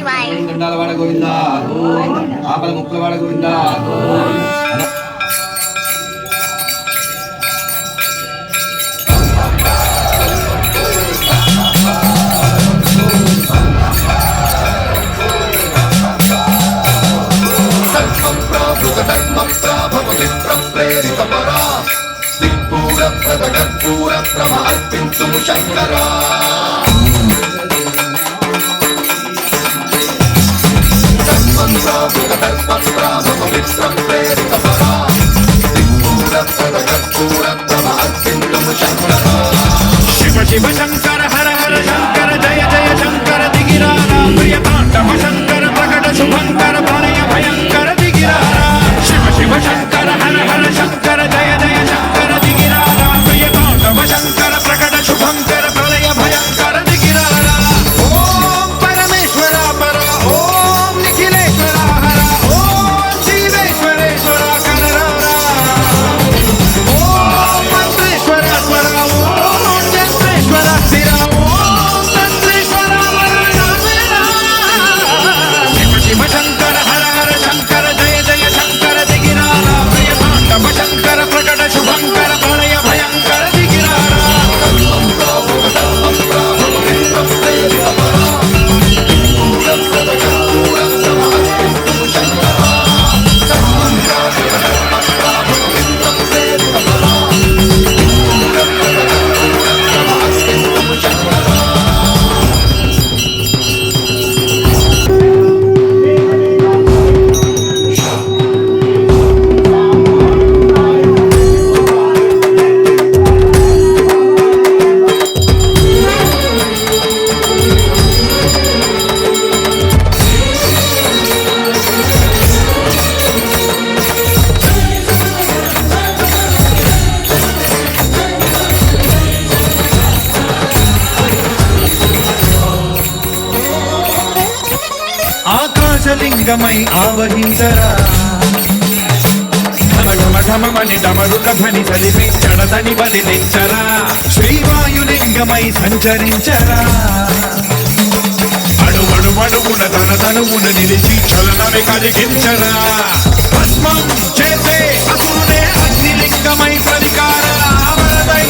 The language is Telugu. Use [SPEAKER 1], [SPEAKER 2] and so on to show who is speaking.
[SPEAKER 1] శివాయ.
[SPEAKER 2] దండాల వాడ గోవిందా, ఆపద ముక్కుల వాడ గోవిందా.
[SPEAKER 3] శంకరా శివ శివ శంకర హర హర శంకర జయ జయ శంకర దిగిరారా ప్రియ తాండవ శంకర ప్రకట శుభంకర ప్రళయ భయంకర దిగిరారా శివ శివ శంకర హర హర శంకర జయ జయ శంకర దిగిరారా ప్రియ తాండవ శంకర ప్రకట శుభంకర ప్రళయ భయంకర దిగిరారా ఓం పరమేశ్వర పర ఓం నిఖిలేశ్వర హర ఓం శివేశ్వరేశ్వర కనరారా ఓం మంత్రేశ్వర స్వర ఓం జంత్రేశ్వర స్థిర ఓం తంత్రేశ్వర శివ శివ శంకర హర హర శంకర జయ జయ శంకర దిగిరారా ప్రియ తాండవ శంకర ప్రకట శుభంకర ప్రళయ భయంకర దిగిరారా ఆకాశలింగమై ఆవహించరా ఢమఢమఢమని డమరుక ధ్వని చలిపి చడదని బదిలించరా శ్రీవాయులింగమై సంచరించరా అడుగున తన తనువున నిలిచి చలనమే కలిగించరా భస్మం చేసే అసురునే అగ్నిలింగమై పరికార అమరదై